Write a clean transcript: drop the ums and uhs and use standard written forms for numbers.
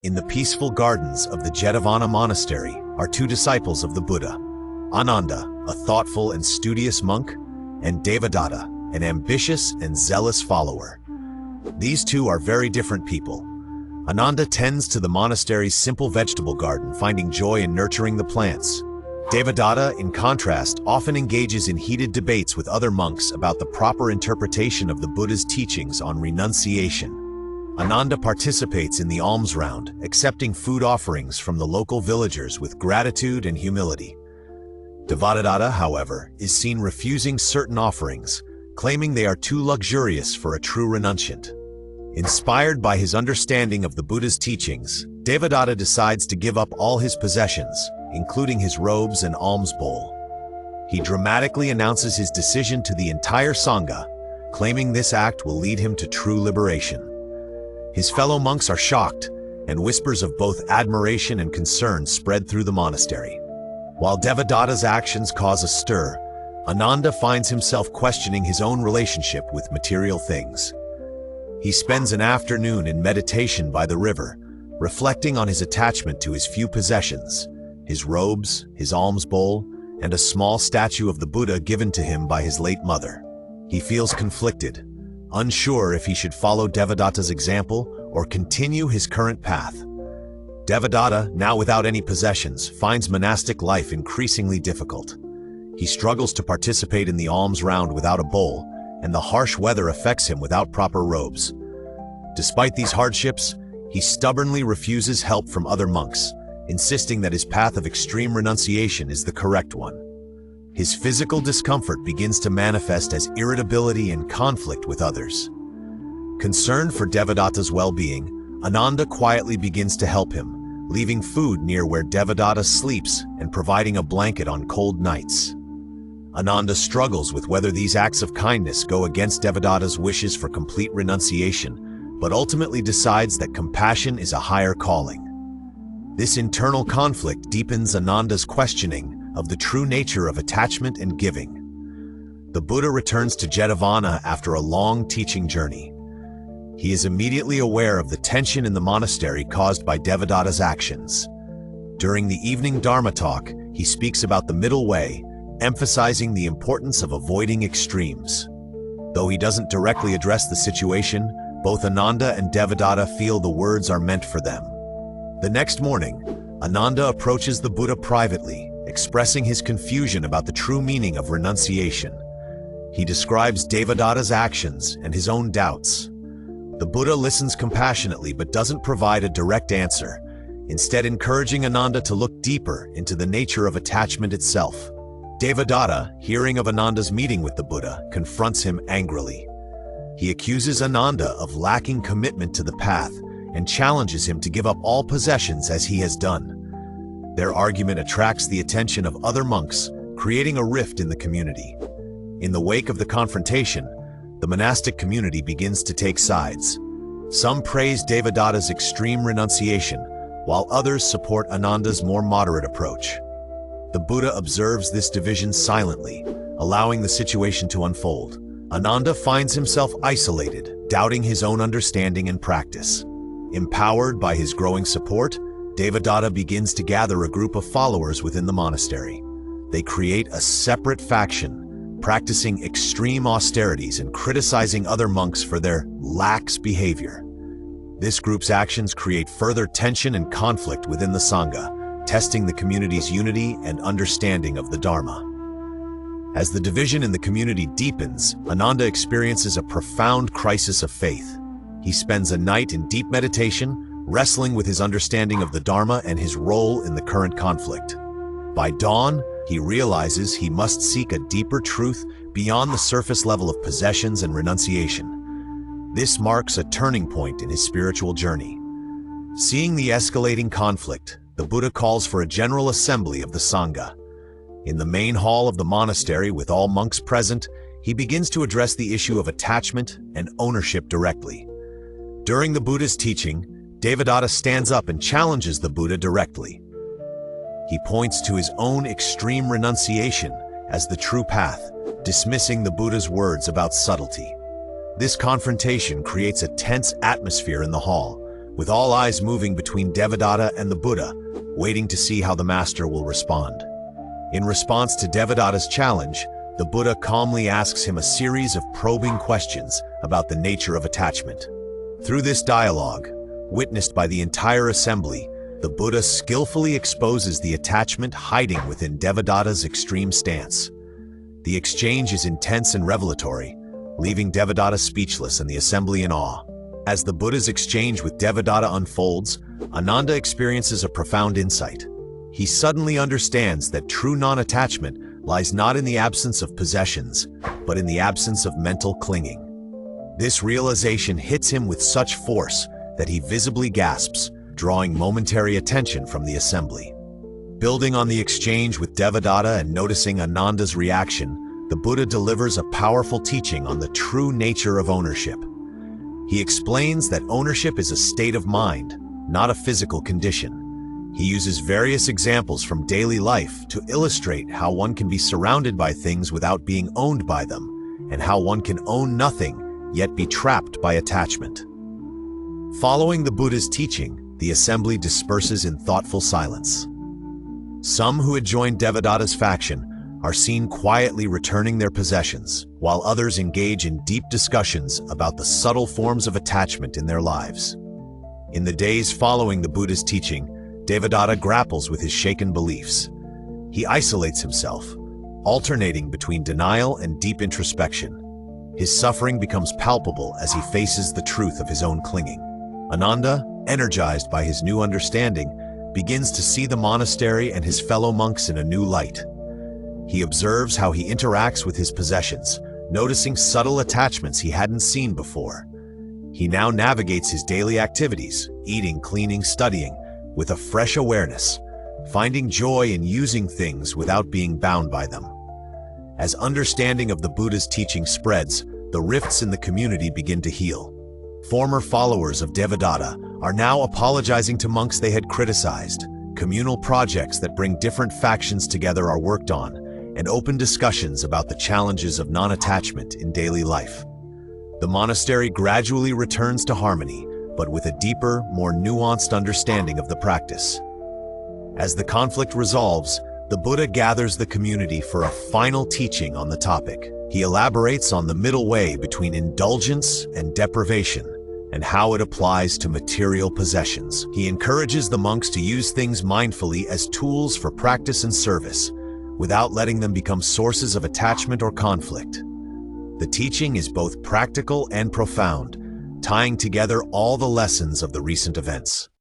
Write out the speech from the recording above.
In the peaceful gardens of the Jetavana monastery are two disciples of the Buddha, Ananda, a thoughtful and studious monk, and Devadatta, an ambitious and zealous follower. These two are very different people. Ananda tends to the monastery's simple vegetable garden, finding joy in nurturing the plants. Devadatta, in contrast, often engages in heated debates with other monks about the proper interpretation of the Buddha's teachings on renunciation. Ananda participates in the alms round, accepting food offerings from the local villagers with gratitude and humility. Devadatta, however, is seen refusing certain offerings, claiming they are too luxurious for a true renunciant. Inspired by his understanding of the Buddha's teachings, Devadatta decides to give up all his possessions, including his robes and alms bowl. He dramatically announces his decision to the entire Sangha, claiming this act will lead him to true liberation. His fellow monks are shocked, and whispers of both admiration and concern spread through the monastery. While Devadatta's actions cause a stir, Ananda finds himself questioning his own relationship with material things. He spends an afternoon in meditation by the river, reflecting on his attachment to his few possessions, his robes, his alms bowl, and a small statue of the Buddha given to him by his late mother. He feels conflicted, unsure if he should follow Devadatta's example or continue his current path. Devadatta, now without any possessions, finds monastic life increasingly difficult. He struggles to participate in the alms round without a bowl, and the harsh weather affects him without proper robes. Despite these hardships, he stubbornly refuses help from other monks, insisting that his path of extreme renunciation is the correct one. His physical discomfort begins to manifest as irritability and conflict with others. Concerned for Devadatta's well-being, Ananda quietly begins to help him, leaving food near where Devadatta sleeps and providing a blanket on cold nights. Ananda struggles with whether these acts of kindness go against Devadatta's wishes for complete renunciation, but ultimately decides that compassion is a higher calling. This internal conflict deepens Ananda's questioning of the true nature of attachment and giving. The Buddha returns to Jetavana after a long teaching journey. He is immediately aware of the tension in the monastery caused by Devadatta's actions. During the evening Dharma talk, he speaks about the middle way, emphasizing the importance of avoiding extremes. Though he doesn't directly address the situation, both Ananda and Devadatta feel the words are meant for them. The next morning, Ananda approaches the Buddha privately, expressing his confusion about the true meaning of renunciation. He describes Devadatta's actions and his own doubts. The Buddha listens compassionately but doesn't provide a direct answer, instead encouraging Ananda to look deeper into the nature of attachment itself. Devadatta, hearing of Ananda's meeting with the Buddha, confronts him angrily. He accuses Ananda of lacking commitment to the path and challenges him to give up all possessions as he has done. Their argument attracts the attention of other monks, creating a rift in the community. In the wake of the confrontation, the monastic community begins to take sides. Some praise Devadatta's extreme renunciation, while others support Ananda's more moderate approach. The Buddha observes this division silently, allowing the situation to unfold. Ananda finds himself isolated, doubting his own understanding and practice. Empowered by his growing support, Devadatta begins to gather a group of followers within the monastery. They create a separate faction, practicing extreme austerities and criticizing other monks for their lax behavior. This group's actions create further tension and conflict within the Sangha, testing the community's unity and understanding of the Dharma. As the division in the community deepens, Ananda experiences a profound crisis of faith. He spends a night in deep meditation, wrestling with his understanding of the Dharma and his role in the current conflict. By dawn, he realizes he must seek a deeper truth beyond the surface level of possessions and renunciation. This marks a turning point in his spiritual journey. Seeing the escalating conflict, the Buddha calls for a general assembly of the Sangha. In the main hall of the monastery, with all monks present, he begins to address the issue of attachment and ownership directly. During the Buddha's teaching, Devadatta stands up and challenges the Buddha directly. He points to his own extreme renunciation as the true path, dismissing the Buddha's words about subtlety. This confrontation creates a tense atmosphere in the hall, with all eyes moving between Devadatta and the Buddha, waiting to see how the master will respond. In response to Devadatta's challenge, the Buddha calmly asks him a series of probing questions about the nature of attachment. Through this dialogue, witnessed by the entire assembly, the Buddha skillfully exposes the attachment hiding within Devadatta's extreme stance. The exchange is intense and revelatory, leaving Devadatta speechless and the assembly in awe. As the Buddha's exchange with Devadatta unfolds, Ananda experiences a profound insight. He suddenly understands that true non-attachment lies not in the absence of possessions, but in the absence of mental clinging. This realization hits him with such force that he visibly gasps, drawing momentary attention from the assembly. Building on the exchange with Devadatta and noticing Ananda's reaction, the Buddha delivers a powerful teaching on the true nature of ownership. He explains that ownership is a state of mind, not a physical condition. He uses various examples from daily life to illustrate how one can be surrounded by things without being owned by them, and how one can own nothing, yet be trapped by attachment. Following the Buddha's teaching, the assembly disperses in thoughtful silence. Some who had joined Devadatta's faction are seen quietly returning their possessions, while others engage in deep discussions about the subtle forms of attachment in their lives. In the days following the Buddha's teaching, Devadatta grapples with his shaken beliefs. He isolates himself, alternating between denial and deep introspection. His suffering becomes palpable as he faces the truth of his own clinging. Ananda, energized by his new understanding, begins to see the monastery and his fellow monks in a new light. He observes how he interacts with his possessions, noticing subtle attachments he hadn't seen before. He now navigates his daily activities, eating, cleaning, studying, with a fresh awareness, finding joy in using things without being bound by them. As understanding of the Buddha's teaching spreads, the rifts in the community begin to heal. Former followers of Devadatta are now apologizing to monks they had criticized. Communal projects that bring different factions together are worked on, and open discussions about the challenges of non-attachment in daily life. The monastery gradually returns to harmony, but with a deeper, more nuanced understanding of the practice. As the conflict resolves, the Buddha gathers the community for a final teaching on the topic. He elaborates on the middle way between indulgence and deprivation, and how it applies to material possessions. He encourages the monks to use things mindfully as tools for practice and service, without letting them become sources of attachment or conflict. The teaching is both practical and profound, tying together all the lessons of the recent events.